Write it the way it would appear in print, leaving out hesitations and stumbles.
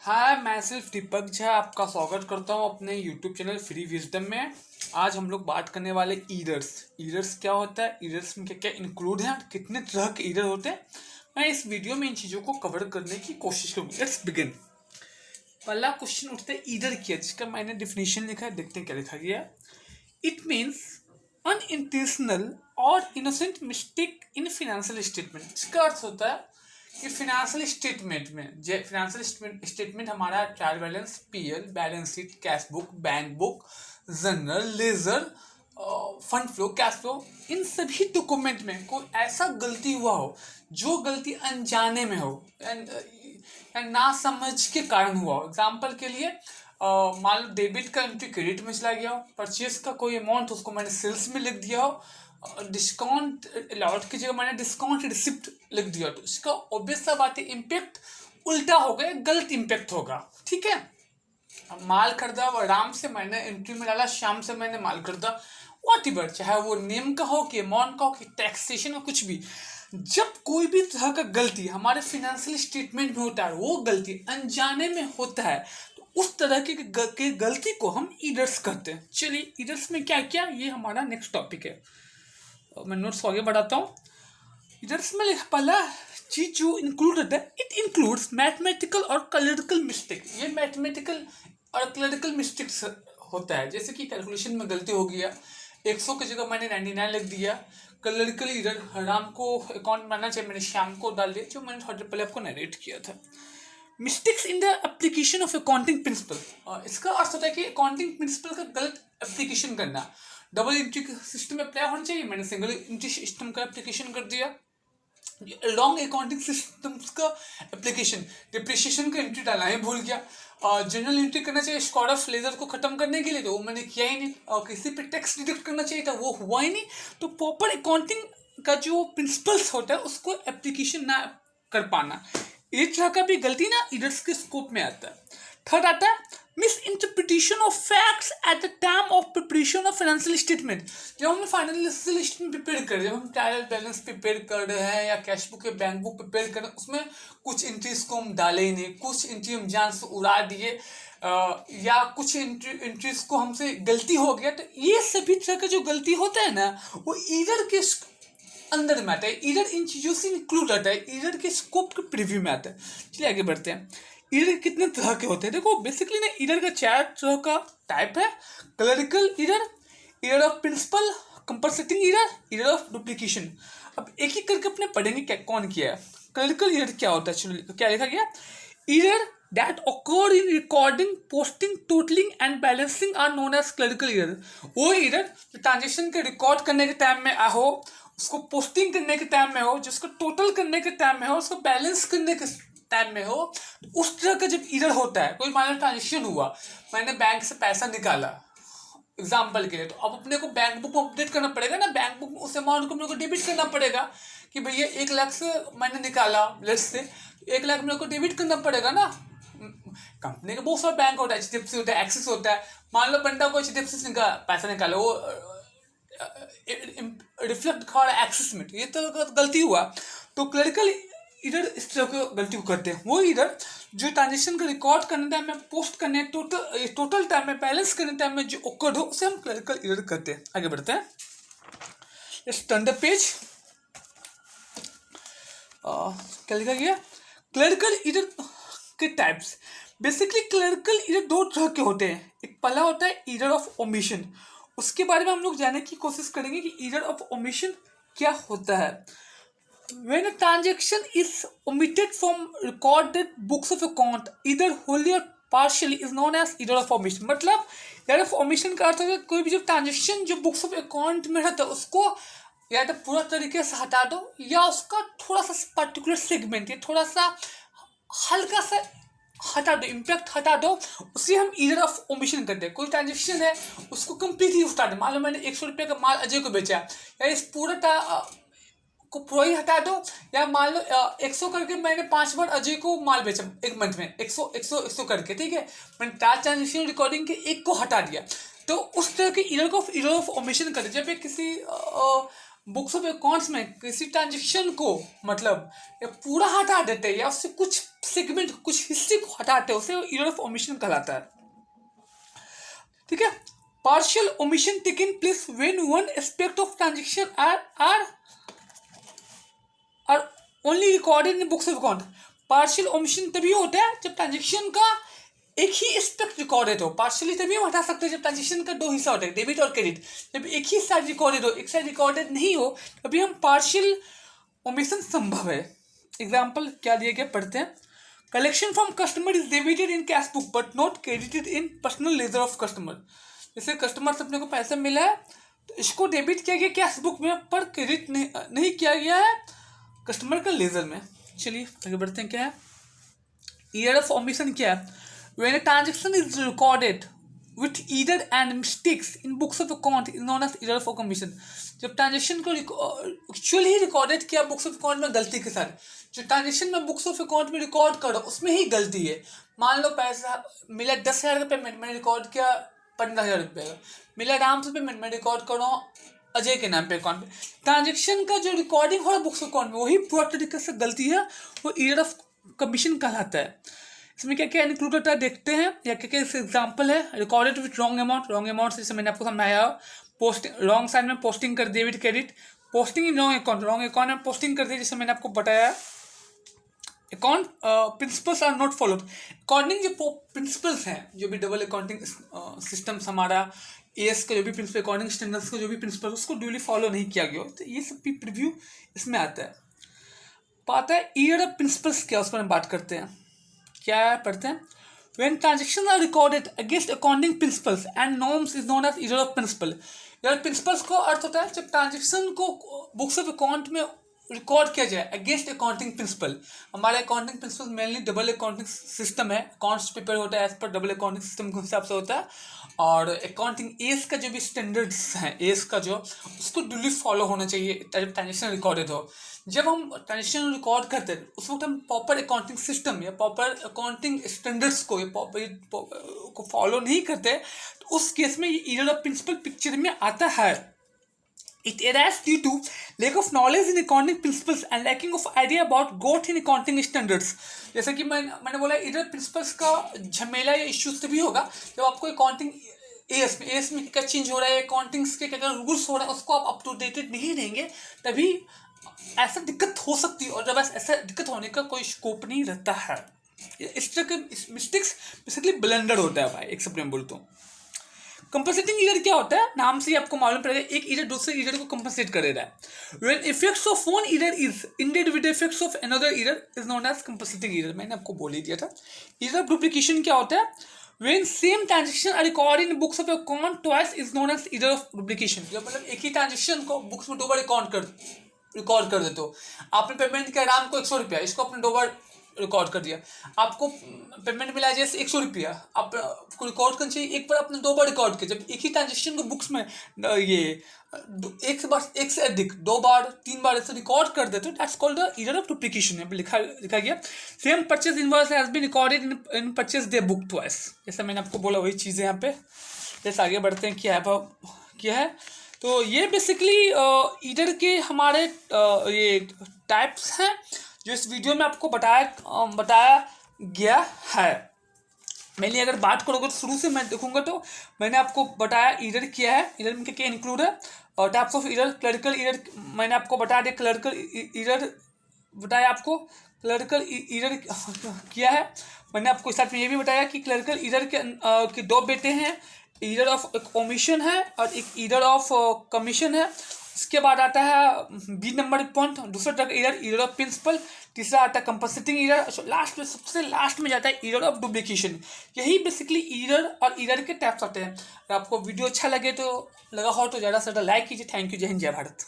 हाय, मैं सिर्फ दीपक झा आपका स्वागत करता हूँ अपने यूट्यूब चैनल फ्री विजडम में। आज हम लोग बात करने वाले ईरर्स क्या होता है, ईरर्स में क्या क्या इंक्लूड है, कितने तरह के ईरर होते हैं। मैं इस वीडियो में इन चीज़ों को कवर करने की कोशिश करूँगा। Let's begin. पहला क्वेश्चन उठता है ईरर क्या, जिसका मैंने डिफिनेशन लिखा है, देखते हैं क्या लिखा गया। इट मीन्स अनइंटेंशनल और innocent mistake in financial statement. इसका अर्थ होता है कि फाइनेंशियल स्टेटमेंट हमारा trial balance, PL, balance sheet, cash book, bank book, journal, ledger, fund flow, cash flow, इन सभी डॉक्यूमेंट में कोई ऐसा गलती हुआ हो जो गलती अनजाने में हो या ना समझ के कारण हुआ हो। एग्जाम्पल के लिए मान लो डेबिट का एंट्री क्रेडिट में चला गया हो, परचेज का कोई अमाउंट उसको मैंने सेल्स में लिख दिया हो, डिस्काउंट अलॉट की जगह मैंने डिस्काउंट रिसिप्ट लिख दिया, तो इसका ऑब्वियस सा बात है इम्पैक्ट उल्टा होगा, गलत इम्पैक्ट होगा। ठीक है, माल खरीदा वो आराम से मैंने एंट्री में डाला, शाम से मैंने माल खरीदा, व्हाटएवर, चाहे वो नेम का हो कि अमाउंट का हो कि टैक्सेशन हो, कुछ भी। जब कोई भी तरह का गलती हमारे फाइनेंशियल स्टेटमेंट में होता है, वो गलती अनजाने में होता है, तो उस तरह के गलती को हम ईरर्स कहते हैं। चलिए ईरर्स में क्या क्या, ये हमारा नेक्स्ट टॉपिक है। मैं नोट्स को आगे बढ़ाता हूँ। इधर में पहला चीज जो इंक्लूड होता है, इट इंक्लूड्स मैथमेटिकल और क्लरिकल मिस्टेक। ये मैथमेटिकल और क्लरिकल मिस्टेक्स होता है, जैसे कि कैलकुलेशन में गलती हो गया, 100 की जगह मैंने 99 लिख दिया। क्लरिकल इधर राम को अकाउंट बनाना चाहिए, मैंने शाम को डाल दिया, जो मैंने थोड़ी देर पहले आपको नरेट किया था। Mistakes in the application of accounting principle. इसका अर्थ होता है कि अकाउंटिंग प्रिंसिपल का गलत एप्लीकेशन करना। डबल एंट्री सिस्टम अप्लाई होना चाहिए, मैंने सिंगल एंट्री सिस्टम का एप्लीकेशन कर दिया। लॉन्ग अकाउंटिंग सिस्टम्स का एप्लीकेशन, डिप्रिशिएशन का एंट्री डालना है भूल गया। जनरल एंट्री करना चाहिए स्क्वाड ऑफ लेजर को खत्म करने के लिए, तो वो मैंने किया ही नहीं। और किसी पे टैक्स डिडक्ट करना चाहिए था, वो हुआ ही नहीं। तो प्रॉपर अकाउंटिंग का जो प्रिंसिपल्स होता है उसको एप्लीकेशन ना कर पाना, इस तरह का भी गलती ना ईरर्स के स्कोप में आता है। थर्ड आता है miss interpretation of facts at the time of preparation of financial statement. जब हम फाइनेंशियल स्टेटमेंट प्रिपेयर कर रहे हैं, जब हम ट्रायल बैलेंस प्रिपेयर कर रहे हैं या कैश बुक या बैंक बुक प्रिपेयर कर रहे हैं, उसमें कुछ एंट्रीज को हम डाले ही नहीं, कुछ एंट्री हम जान से उड़ा दिए, या कुछ एंट्रीज को हमसे गलती हो गया, तो ये सभी तरह का जो गलती होता है ना, वो ईरर के अंदर में आता है। ईरर इन चीज़ों से इंक्लूड आता है, ईरर के स्कोप के प्रीव्यू में आता है। चलिए आगे बढ़ते हैं। ईरर कितने तरह के होते हैं, देखो बेसिकली ना ईरर का 4 तरह का टाइप है। Clerical error, error of principle, compensating error, error of duplication. अब एक एक करके अपने पढ़ेंगे क्या कौन किया है। क्लरिकल ईरर क्या होता है, चलो क्या लिखा गया। Error that occur in recording, posting, totaling and balancing are known as clerical error। वो ईरर जो ट्रांजेक्शन के रिकॉर्ड करने के टाइम में हो, उसको पोस्टिंग करने के टाइम में हो, जिसको टोटल करने के टाइम में हो, उसको बैलेंस करने के टाइम में हो, तो उस तरह का जब ईरर होता है। कोई मान लो ट्रांजेक्शन हुआ, मैंने बैंक से पैसा निकाला एग्जाम्पल के लिए, तो अब अपने को बैंक बुक में अपडेट करना पड़ेगा ना, बैंक बुक में उस अमाउंट को मेरे को डेबिट करना पड़ेगा कि भैया 1 लाख से मैंने निकाला, लेट्स से 1 लाख मेरे को डेबिट करना पड़ेगा ना। कंपनी के बहुत सारे बैंक होता है, एचडीएफसी होता है, एक्सिस होता है। मान लो बंदा को एचडीएफसी से पैसा निकाला, वो रिफ्लेक्ट दिखा रहा है एक्सिस में, ये तो गलती हुआ। तो क्लरिकल ईरर इस तरह की गलती को करते हैं। वो ईरर जो ट्रांजेक्शन का रिकॉर्ड करने टाइम में, पोस्ट करने टोटल टाइम में, बैलेंस करने टाइम में जो ओकर्ड हो, उसे हम क्लरिकल ईरर करते हैं। आगे बढ़ते हैं, लेट्स टर्न द पेज। क्या लिखा गया, क्लरिकल ईरर के टाइप्स। बेसिकली क्लरिकल ईरर 2 तरह के होते हैं। एक पहला होता है ईरर ऑफ ओमिशन, उसके बारे में हम लोग जानने की कोशिश करेंगे कि ईरर ऑफ ओमिशन क्या होता है। When a transaction is omitted from recorded books of account, either wholly or partially, is known as error of omission। मतलब error of omission का अर्थ है कोई भी जब ट्रांजेक्शन जो बुक्स ऑफ अकाउंट में रहता है उसको या तो पूरा तरीके से हटा दो, या उसका थोड़ा सा पर्टिकुलर सेगमेंट या थोड़ा सा हल्का सा हटा दो, इम्पैक्ट हटा दो, उसे हम ईरर ऑफ ओमिशन करते हैं। कोई ट्रांजेक्शन है उसको कंप्लीटली हटा दो, मान लो मैंने 100 रुपये का माल अजय को बेचा, या इस पूरा को पूरा ही हटा दो, या मान लो 100 करके मैंने 5 बार अजय को माल बेचा एक मंथ में, 100 करके, ठीक है, मैंने 4 ट्रांजेक्शन रिकॉर्डिंग के एक को हटा दिया, तो उस तरह के ईरर ऑफ ओमिशन करते। जब एक किसी बुक्स ऑफ अकाउंट्स में किसी ट्रांजेक्शन को मतलब या पूरा हटा देते हैं या उससे कुछ सेगमेंट कुछ हिस्से को हटाते हैं, उसे एरर ऑफ ओमिशन कहलाता है। ठीक है, partial omission taken place when one aspect of transaction are only recorded in books of account. Partial omission तभी होता है जब ट्रांजेक्शन का एक ही एस्पेक्ट रिकॉर्डेड हो। पार्शियली तभी हम हटा सकते हैं जब ट्रांजेक्शन का दो हिस्सा होता है, डेबिट और क्रेडिट। जब एक ही साइड रिकॉर्डेड हो, एक साइड रिकॉर्डेड नहीं हो, तभी हम पार्शियल ओमिशन संभव है। एग्जाम्पल क्या दिया गया, पढ़ते हैं। Collection from customer is debited in cash book but not credited in personal laser of customer. जैसे कस्टमर से अपने को पैसा मिला है तो इसको डेबिट किया गया कैश बुक में, पर क्रेडिट नहीं किया गया है कस्टमर का लेजर में। चलिए आगे बढ़ते हैं। क्या है एरर ऑफ ओमिशन? क्या है? When a transaction is recorded with either and mistakes in books of account is known as error of commission। जब ट्रांजेक्शन को एक्चुअली ही रिकॉर्डेड किया बुक्स ऑफ अकाउंट में गलती के साथ, जो ट्रांजेक्शन में बुक्स ऑफ अकाउंट में रिकॉर्ड करो उसमें ही गलती है। मान लो पैसा मिला 10,000 का पेमेंट, मैंने रिकॉर्ड किया 15,000 रुपये का। मिला राम से पेमेंट, मैं रिकॉर्ड कर रहा हूँ अजय के नाम पे अकाउंट में। ट्रांजेक्शन का जो रिकॉर्डिंग हो रहा है बुक्स ऑफ अकाउंट में वही पूरा तरीके से गलती है, वो एरर ऑफ कमीशन कहलाता है। इसमें क्या क्या इंक्लूड होता है देखते हैं, या क्या क्या एग्जाम्पल है। रिकॉर्डेड विथ रॉन्ग अमाउंट जैसे मैंने आपको समझाया। पोस्टिंग रॉन्ग साइड में पोस्टिंग कर दी with credit. Posting in wrong account में पोस्टिंग कर दी, जैसे मैंने आपको बताया। Account principles are not followed. According जो प्रिंसिपल्स हैं, जो भी डबल अकाउंटिंग सिस्टम्स हमारा एएस का जो भी प्रिंसिपल, अकाउंटिंग स्टैंडर्ड्स का जो भी प्रिंसिपल, उसको ड्यूली फॉलो नहीं किया गया, तो ये सब भी प्रीव्यू इसमें आता है। पाता है एरर ऑफ प्रिंसिपल्स क्या, उस पर हम बात करते हैं। क्या पढ़ते हैं? When transactions are recorded against accounting principles and norms is known as error of principle। error principles को अर्थ होता है जब ट्रांजेक्शन को बुक्स ऑफ अकाउंट में रिकॉर्ड किया जाए अगेंस्ट अकाउंटिंग प्रिंसिपल। हमारे accounting principle mainly double accounting system है, अकाउंट्स प्रिपेयर होता है as per double accounting system के हिसाब से होता है। और अकाउंटिंग एस का जो भी स्टैंडर्ड्स हैं, एस का जो उसको ड्यूली फॉलो होना चाहिए जब ट्रांजेक्शन रिकॉर्डेड हो। जब हम ट्रांजेक्शन रिकॉर्ड करते हैं उस वक्त हम प्रॉपर अकाउंटिंग सिस्टम या प्रॉपर अकाउंटिंग स्टैंडर्ड्स को फॉलो नहीं करते, तो उस केस में ये एरर ऑफ प्रिंसिपल पिक्चर में आता है। It arises due to lack of knowledge in accounting principles and lacking of idea about growth in accounting standards। जैसे कि मैंने बोला एरर प्रिंसिपल्स का झमेला या इश्यूज तभी होगा जब आपको अकाउंटिंग एएस में क्या चेंज हो रहा है, अकाउंटिंग्स के क्या रूल्स हो रहे हैं, उसको आप अप टू डेटेड नहीं रहेंगे, तभी ऐसा दिक्कत हो सकती है। और जब ऐसा दिक्कत होने का कोई स्कोप नहीं रहता है, इस तरह के मिस्टेक्स बेसिकली ब्लेंडर होता है भाई, एक शब्द में बोलता हूँ। कंपनसेटिंग ईरर क्या होता है? नाम से ही आपको मालूम पड़ेगा, एक ईरर दूसरे ईरर को कंपनसेट कर रहा है। When effects of one error is ended with effects of another error is known as compensating error. मैंने आपको बोल ही दिया था। ईरर डुप्लीकेशन क्या होता है? When same transaction are recorded in books of account twice is known as error of duplication. जब मतलब एक ही ट्रांजेक्शन को बुक्स में दो बार रिकॉर्ड कर देते हो। आपने पेमेंट किया राम को 100 रुपया, इसको आपने दो बार रिकॉर्ड कर दिया। आपको पेमेंट मिला जैसे 100 रुपया, आपको रिकॉर्ड करना चाहिए, एक बार आपने दो बार रिकॉर्ड किया। जब एक ही ट्रांजेक्शन को बुक्स में ये एक से अधिक 2 बार 3 बार ऐसे रिकॉर्ड कर देते हो, that's called the error of duplication. यहाँ पे लिखा गया same purchase invoice has been recorded in purchase day book twice. जैसा मैंने आपको बोला वही चीज़ है यहाँ पे। जैसे आगे बढ़ते हैं, क्या है तो ये बेसिकली ईरर के हमारे ये टाइप्स हैं जो इस वीडियो में आपको बताया गया है। मैंने अगर बात करोगे तो शुरू से मैं देखूंगा तो मैंने आपको बताया ईरर क्या है, ईरर में क्या इंक्लूड है, और types of error. Clerical error मैंने आपको बता दिया, क्लरिकल ईरर बताया आपको। क्लरिकल ईरर क्या है मैंने आपको साथ में ये भी बताया कि क्लरिकल ईरर के 2 बेटे हैं, ईरर ऑफ ओमिशन है और एक ईरर ऑफ कमीशन है। इसके बाद आता है बी नंबर पॉइंट, दूसरा आता है ईरर ऑफ प्रिंसिपल, तीसरा आता है कंपनसेटिंग ईरर, लास्ट में सबसे लास्ट में जाता है ईरर ऑफ डुप्लीकेशन। यही बेसिकली ईरर और ईरर के टाइप्स आते हैं। अगर आपको वीडियो अच्छा लगा हो तो ज़्यादा से ज़्यादा लाइक कीजिए। Thank you. जय हिंद, जय भारत।